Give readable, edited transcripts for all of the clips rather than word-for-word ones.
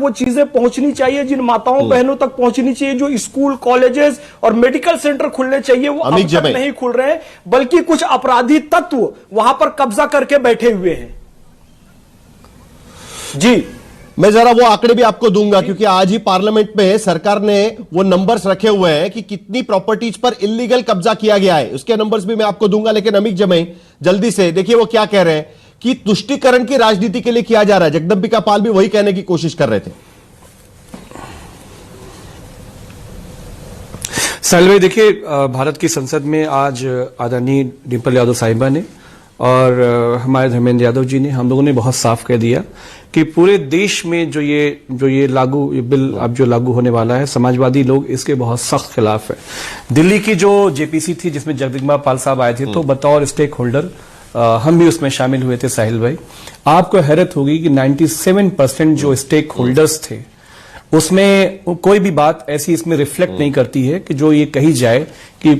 वो चीजें पहुंचनी चाहिए, जिन माताओं बहनों तक पहुंचनी चाहिए, जो स्कूल कॉलेजेस और मेडिकल सेंटर खुलने चाहिए वो अब तक नहीं खुल रहे हैं, बल्कि कुछ अपराधी तत्व वहां पर कब्जा करके बैठे हुए हैं। जी, मैं जरा वो आंकड़े भी आपको दूंगा, क्योंकि आज ही पार्लियामेंट में सरकार ने वो नंबर्स रखे हुए हैं कि कितनी प्रॉपर्टीज पर इलीगल कब्जा किया गया है, उसके नंबर्स भी मैं आपको दूंगा। लेकिन अमित जमई जल्दी से देखिए वो क्या कह रहे हैं कि तुष्टीकरण की राजनीति के लिए किया जा रहा है। जगदंबिका पाल भी वही कहने की कोशिश कर रहे थे। साहिल भाई देखिए, भारत की संसद में आज आदरणीय डिंपल यादव साहिबा ने और हमारे धर्मेंद्र यादव जी ने, हम लोगों ने बहुत साफ कह दिया कि पूरे देश में जो ये बिल अब जो लागू होने वाला है, समाजवादी लोग इसके बहुत सख्त खिलाफ है। दिल्ली की जो जेपीसी थी जिसमें जगदम्बिका पाल साहब आए थे, तो बतौर स्टेक होल्डर हम भी उसमें शामिल हुए थे। साहिल भाई, आपको हैरत होगी कि 97% जो स्टेक होल्डर्स थे उसमें कोई भी बात ऐसी इसमें रिफ्लेक्ट नहीं करती है कि जो ये कही जाए कि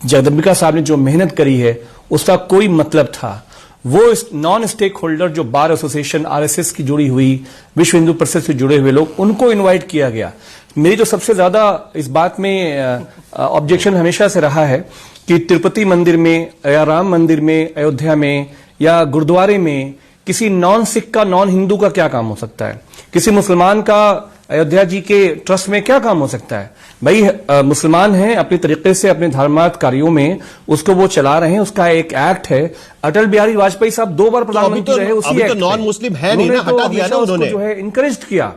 जगदम्बिका साहब ने जो मेहनत करी है उसका कोई मतलब था। वो नॉन स्टेक होल्डर जो बार एसोसिएशन, आरएसएस की जुड़ी हुई, विश्व हिंदू परिषद से जुड़े हुए लोग, उनको इनवाइट किया गया। मेरी जो सबसे ज्यादा इस बात में ऑब्जेक्शन हमेशा से रहा है कि तिरुपति मंदिर में या राम मंदिर में, अयोध्या में या गुरुद्वारे में किसी नॉन सिख का, नॉन हिंदू का क्या काम हो सकता है? किसी मुसलमान का अयोध्या जी के ट्रस्ट में क्या काम हो सकता है? भाई मुसलमान हैं, अपने तरीके से अपने धार्मिक कार्यों में उसको वो चला रहे हैं, उसका एक एक्ट है। अटल बिहारी वाजपेयी साहब 2 बार प्रधानमंत्री रहे, उसी एक्ट नॉन मुस्लिम है नहीं ना, हटा दिया ना उन्होंने, जो है इनकरेज किया।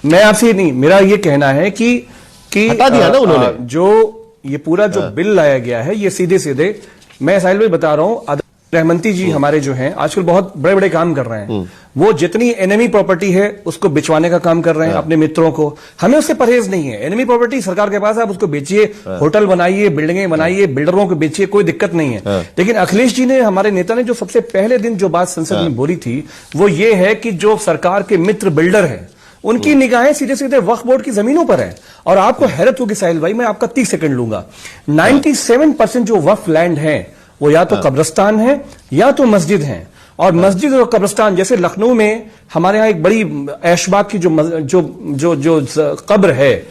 मैं आपसे नहीं, मेरा ये कहना है कि हटा दिया ना उन्होंने। जो ये पूरा जो बिल लाया गया है, ये सीधे सीधे, मैं साहिल भाई बता रहा हूं, गृहमंत्री जी हमारे जो हैं आजकल बहुत बड़े बड़े काम कर रहे हैं। वो जितनी एनिमी प्रॉपर्टी है उसको बिचवाने का काम कर रहे हैं अपने मित्रों को। हमें उससे परहेज नहीं है। एनिमी प्रॉपर्टी सरकार के पास है, आप उसको बेचिए, होटल बनाइए, बिल्डिंगें बनाइए, बिल्डरों को बेचिए, कोई दिक्कत नहीं है। लेकिन अखिलेश जी ने, हमारे नेता ने, जो सबसे पहले दिन जो बात संसद में बोली थी वो ये है कि जो सरकार के मित्र बिल्डर हैं उनकी निगाहें सीधे सीधे वक्फ बोर्ड की जमीनों पर है। और आपको हैरत होगी साहिल भाई, मैं आपका 30 सेकंड लूंगा, 97% जो वक्फ लैंड है वो या तो कब्रिस्तान है या तो मस्जिद है। और मस्जिद और कब्रिस्तान, जैसे लखनऊ में हमारे यहां एक बड़ी ऐशबाग की जो कब्र है,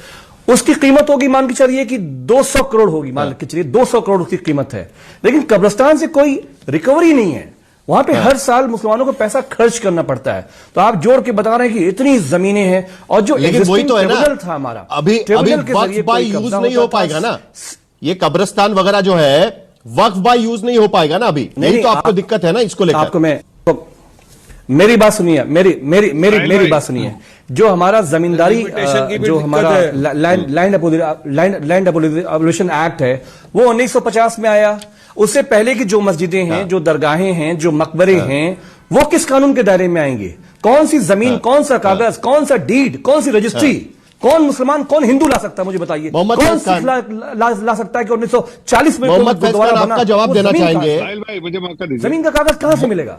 उसकी कीमत होगी, मान के चलिए कि 200 करोड़ होगी, मान के चलिए 200 करोड़ उसकी कीमत है। लेकिन कब्रिस्तान से कोई रिकवरी नहीं है, वहां पे हर साल मुसलमानों को पैसा खर्च करना पड़ता है। तो आप जोड़ के बता रहे हैं कि इतनी जमीनें हैं, और जो वही तो है ना, था हमारा, अभी वक्फ बाय यूज नहीं हो पाएगा ना, ये कब्रिस्तान वगैरह जो है वक्फ बाय यूज नहीं हो पाएगा ना अभी। नहीं तो आपको दिक्कत है ना इसको लेकर। आपको मैं मेरी बात सुनिए, मेरी बात सुनिए। जो हमारा जमींदारी, जो हमारा लैंड एबोलिशन एक्ट है, वो 1950 में आया। उससे पहले की जो मस्जिदें हैं, जो दरगाहें हैं, जो मकबरे हैं, वो किस कानून के दायरे में आएंगे? कौन सी जमीन, कौन सा कागज, कौन सा डीड, कौन सी रजिस्ट्री, कौन मुसलमान, कौन हिंदू ला सकता है? मुझे बताइए, कौन सिख ला सकता है कि 1940 में मोहम्मद फैज खान आपका जवाब देना चाहेंगे? जमीन का कागज कहां से मिलेगा?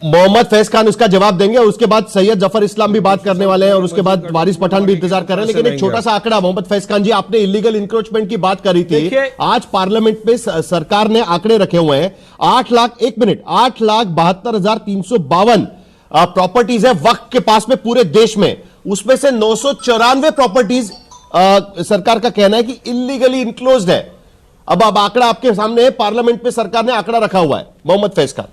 मोहम्मद फैज खान उसका जवाब देंगे, और उसके बाद सैयद जफर इस्लाम भी बात करने वाले हैं, और उसके बाद वारिस पठान भी इंतजार कर रहे हैं। लेकिन एक छोटा सा आंकड़ा, मोहम्मद फैज खान जी, आपने इलीगल इंक्रोचमेंट की बात करी थी। आज पार्लियामेंट में सरकार ने आंकड़े रखे हुए हैं, 8,72,352 प्रॉपर्टीज है वक्फ के पास में पूरे देश में। उसमें से 994 प्रॉपर्टीज सरकार का कहना है कि इलीगली इनक्लोज्ड है। अब आंकड़ा आपके सामने है, पार्लियामेंट में सरकार ने आंकड़ा रखा हुआ है। मोहम्मद फैज खान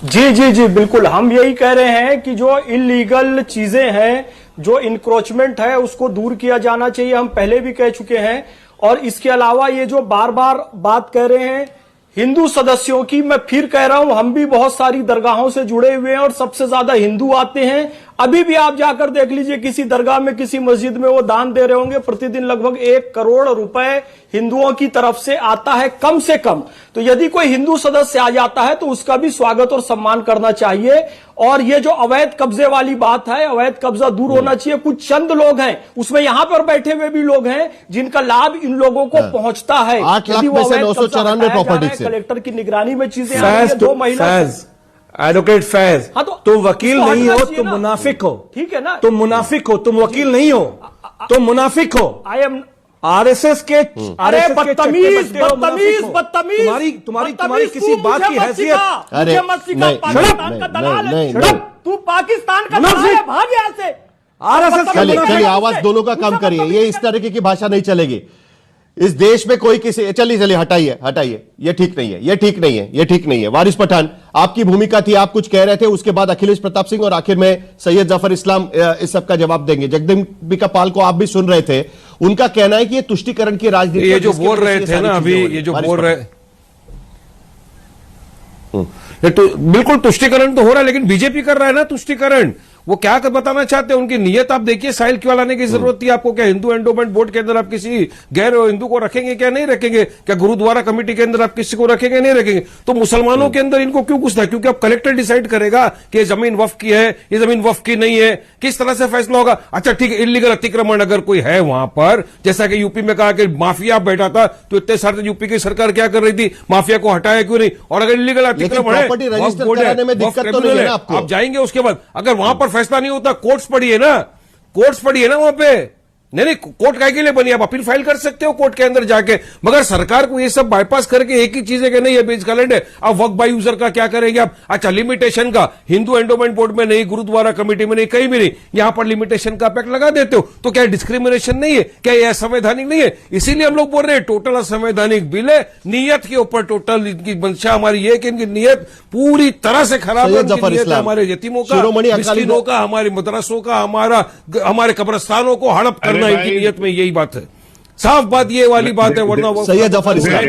जी बिल्कुल, हम यही कह रहे हैं कि जो इलीगल चीजें हैं, जो इंक्रोचमेंट है, उसको दूर किया जाना चाहिए। हम पहले भी कह चुके हैं। और इसके अलावा ये जो बार बार बात कह रहे हैं हिंदू सदस्यों की, मैं फिर कह रहा हूं, हम भी बहुत सारी दरगाहों से जुड़े हुए हैं और सबसे ज्यादा हिंदू आते हैं। अभी भी आप जाकर देख लीजिए, किसी दरगाह में, किसी मस्जिद में वो दान दे रहे होंगे, प्रतिदिन लगभग 1 करोड़ रुपए हिंदुओं की तरफ से आता है, कम से कम। तो यदि कोई हिंदू सदस्य आ जाता है तो उसका भी स्वागत और सम्मान करना चाहिए। और ये जो अवैध कब्जे वाली बात है, अवैध कब्जा दूर होना चाहिए। कुछ चंद लोग हैं, उसमें यहां पर बैठे हुए भी लोग हैं, जिनका लाभ इन लोगों को पहुंचता है। 8 लाख में से 994 प्रॉपर्टी से कलेक्टर की निगरानी में चीजें आ रही हैं। 2 महीना एडवोकेट फैज, हाँ, तुम वकील नहीं हो, तुम मुनाफिक हो। ठीक है ना, तुम मुनाफिक हो, तुम वकील नहीं हो, तुम मुनाफिक हो। आई एम आरएसएस के अरे बदतमीज बदतमीज बदतमीज तुम्हारी किसी बात की हैसियत। अरे पाकिस्तान का दलाल है, तू पाकिस्तान का दलाल है, भाग यहाँ से। आरएसएस चलिए आवाज दोनों का कम करिए, ये इस तरीके की भाषा नहीं चलेगी इस देश में। कोई किसी चलिए हटाइए, ये ठीक नहीं है। वारिस पठान, आपकी भूमिका थी, आप कुछ कह रहे थे, उसके बाद अखिलेश प्रताप सिंह और आखिर में सैयद जफर इस्लाम इस सब का जवाब देंगे। जगदम्बिका पाल को आप भी सुन रहे थे, उनका कहना है कि ये तुष्टीकरण की राजनीति, ये जो बोल रहे थे ना अभी, ये जो बोल रहे बिल्कुल तुष्टीकरण तो हो रहा है, लेकिन बीजेपी कर रहा है ना तुष्टीकरण। वो क्या कर बताना चाहते हैं, उनकी नीयत आप देखिए। साहिल क्यों लाने की जरूरत थी आपको? क्या हिंदू एंडोमेंट बोर्ड के अंदर आप किसी गैर हिंदू को रखेंगे, क्या नहीं रखेंगे? क्या गुरुद्वारा कमेटी के अंदर आप किसी को रखेंगे, नहीं रखेंगे? तो मुसलमानों के अंदर इनको क्यों घुसना है? क्योंकि अब कलेक्टर डिसाइड करेगा कि ये जमीन वक्फ की है, ये जमीन वक्फ की नहीं है, किस तरह से फैसला होगा। अच्छा ठीक है, इलीगल अतिक्रमण अगर कोई है वहां पर, जैसा कि यूपी में कहा कि माफिया बैठा था, तो इतने सारे यूपी की सरकार क्या कर रही थी, माफिया को हटाया क्यों नहीं? और अगर इलीगल अतिक्रमण है, आप जाएंगे उसके बाद, अगर वहां पर फैसला नहीं होता, कोर्ट्स पड़ी है ना वहां पे। नहीं, कोर्ट काय के लिए बनी? आप अपील फाइल कर सकते हो कोर्ट के अंदर जाके। मगर सरकार को ये सब बाईपास करके एक ही चीज है कि नहीं, ये बीच कलेंड है। अब वक्फ बाय यूजर का क्या करेंगे आप? अच्छा, लिमिटेशन का हिंदू एंडोमेंट बोर्ड में नहीं, गुरुद्वारा कमेटी में नहीं, कहीं भी नहीं, यहां पर लिमिटेशन का पैक्ट लगा देते हो, तो क्या डिस्क्रिमिनेशन नहीं है? क्या यह असंवैधानिक नहीं है? इसीलिए हम लोग बोल रहे हैं टोटल असंवैधानिक बिल है। नीयत के ऊपर टोटल इनकी मंशा हमारी ये कि इनकी नीयत पूरी तरह से खराब है। हमारे यतीमों का, मिस्कीनों का, हमारे मदरसों का, हमारे कब्रस्तानों को हड़प करना, इनकी नीयत में यही बात है। साफ बात ये वाली बात है। वरना सैयद जफर इस्लाम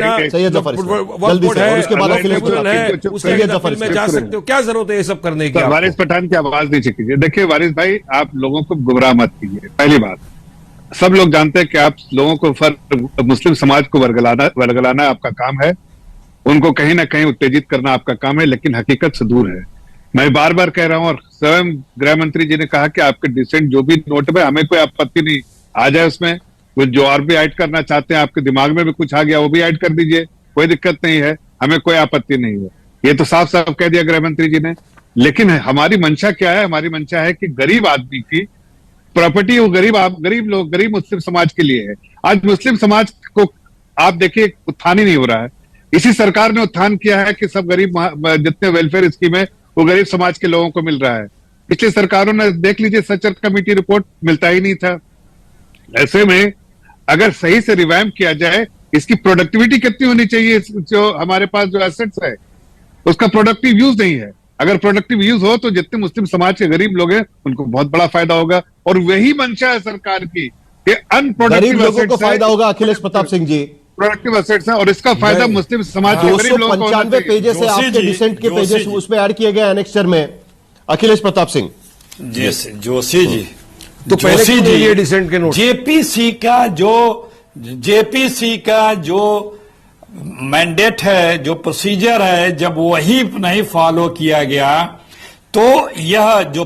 जल्दी से, और उसके बाद सैयद जफर में जा सकते हो, क्या जरूरत है ये सब करने की? वारिस पठान की आवाज नीचे कीजिए। देखिए वारिस भाई, आप लोगों को गुमराह मत कीजिए। पहली बात, सब लोग जानते हैं कि आप लोगों को मुस्लिम समाज को वर्गलाना आपका काम है, उनको कहीं ना कहीं उत्तेजित करना आपका काम है, लेकिन हकीकत से दूर है। मैं बार बार कह रहा हूं, और स्वयं गृह मंत्री जी ने कहा कि आपके डिसेंट जो भी नोट में, हमें कोई आपत्ति नहीं, आ जाए उसमें कुछ जो और भी ऐड करना चाहते हैं, आपके दिमाग में भी कुछ आ गया वो भी ऐड कर दीजिए, कोई दिक्कत नहीं है, हमें कोई आपत्ति नहीं है। ये तो साफ साफ कह दिया गृह मंत्री जी ने। लेकिन हमारी मंशा क्या है? हमारी मंशा है कि गरीब आदमी की प्रॉपर्टी, वो गरीब मुस्लिम समाज के लिए है। आज मुस्लिम समाज को आप देखिए, उत्थान ही नहीं हो रहा है। इसी सरकार ने उत्थान किया है कि सब गरीब, जितने वेलफेयर स्कीम है वो गरीब समाज के लोगों को मिल रहा है। पिछली सरकारों ने देख लीजिए, सचर कमेटी रिपोर्ट मिलता ही नहीं था। ऐसे में अगर सही से रिवैम्प किया जाए, इसकी प्रोडक्टिविटी कितनी होनी चाहिए, जो हमारे पास जो एसेट्स है उसका प्रोडक्टिव यूज नहीं है। अगर प्रोडक्टिव यूज हो तो जितने मुस्लिम समाज के गरीब लोग हैं उनको बहुत बड़ा फायदा होगा। और वही मंशा है सरकार की कि अनप्रोडक्टिव लोगों को फायदा होगा। अखिलेश प्रताप सिंह जी, प्रोडक्टिव एसेट्स है और इसका फायदा मुस्लिम समाज के गरीब लोगों को होना चाहिए। 295 पेजेस है आपके डिसेंट के पेजेस, उसमें ऐड किए गए एनेक्सचर में। अखिलेश प्रताप सिंह जी, जोशी जी, तो पहले ये डिसेंट के नोट, जेपीसी का जो मैंडेट है, जो प्रोसीजर है, जब वही नहीं फॉलो किया गया तो यह जो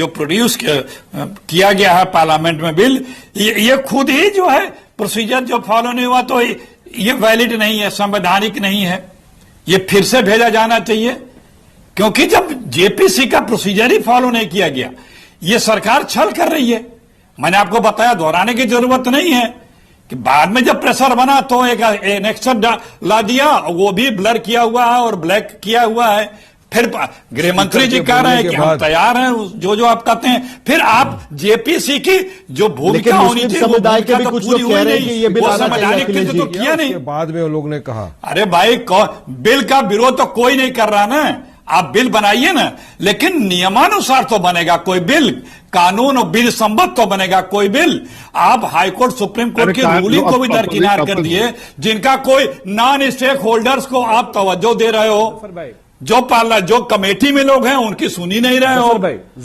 प्रोड्यूस किया गया है पार्लियामेंट में बिल, ये खुद ही जो है प्रोसीजर जो फॉलो नहीं हुआ तो ये वैलिड नहीं है, संवैधानिक नहीं है, ये फिर से भेजा जाना चाहिए। क्योंकि जब जेपीसी का प्रोसीजर ही फॉलो नहीं किया गया, ये सरकार छल कर रही है। मैंने आपको बताया, दोहराने की जरूरत नहीं है कि बाद में जब प्रेशर बना तो एक एनेक्सर ला दिया, वो भी ब्लर किया हुआ है और ब्लैक किया हुआ है। फिर गृह मंत्री जी कह रहे हैं कि हम तैयार हैं, जो आप कहते हैं। फिर आप जेपीसी की जो भूमिका होनी चाहिए, समुदाय के भी कुछ लोग कह रहे हैं कि ये बिल आना चाहिए, तो किया नहीं। बाद में वो लोग ने कहा, अरे भाई, बिल का विरोध तो कोई नहीं कर रहा ना, आप बिल बनाइए ना, लेकिन नियमानुसार तो बनेगा कोई बिल, कानून और बिल संबद्ध तो बनेगा कोई बिल। आप हाईकोर्ट, सुप्रीम कोर्ट की रूलिंग को भी दरकिनार कर दिए, जिनका कोई नॉन स्टेक होल्डर्स को आप तवज्जो दे रहे हो। जो कमेटी में लोग हैं उनकी सुनी नहीं रहे हो।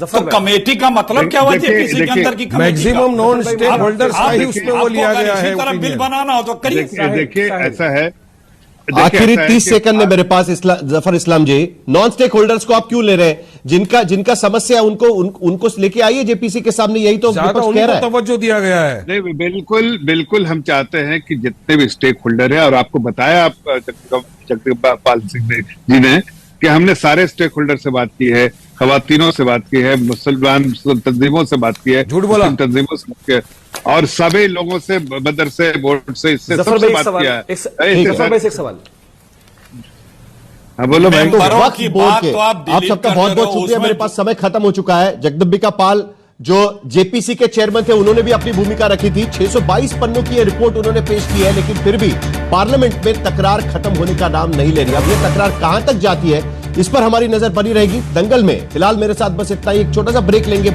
तो कमेटी का मतलब क्या हुआ? जेपीसी के अंदर की मैक्सिमम नॉन स्टेक होल्डर्स का ही उसमें वो लिया गया है। इसी तरह बिल बनाना हो तो करिए। देखिए ऐसा है, आखिरी 30 सेकंड में मेरे पास जफर इस्लाम जी, नॉन स्टेक होल्डर्स को आप क्यों ले रहे हैं? जिनका समस्या है उनको लेके आइए जेपीसी के सामने, यही तो विपक्ष कह रहा है। तवज्जो दिया गया है। नहीं, बिल्कुल हम चाहते हैं कि जितने भी स्टेक होल्डर है, और आपको बताया जगदम्बिका पाल सिंह जी ने कि हमने सारे स्टेक होल्डर से बात की है, खवातीनों से बात की है, मुसलमान तंजीमों से बात की है, झूठ बोला। मुस्लिम तंजीमों से बात की है, और सभी लोगों से, बदर से, बोर्ड से, इससे जफर सबसे भाई, बात किया है। जफर भाई से एक सवाल। हाँ बोलो भाई। तो मेंबरों वक्फ की बोर्ड बात के तो आप आप डिलीट सबका कर बहुत दे बहुत रहे हो, शुक्रिया। उसमें मेरे पास समय खत्म हो चुका है। जगदम्बिका पाल जो जेपीसी के चेयरमैन थे, उन्होंने भी अपनी भूमिका रखी थी। 622 पन्नों की ये रिपोर्ट उन्होंने पेश की है, लेकिन फिर भी पार्लियामेंट में तकरार खत्म होने का नाम नहीं ले रही। अब ये तकरार कहां तक जाती है, इस पर हमारी नजर बनी रहेगी। दंगल में फिलहाल मेरे साथ बस इतना ही। एक छोटा सा ब्रेक लेंगे।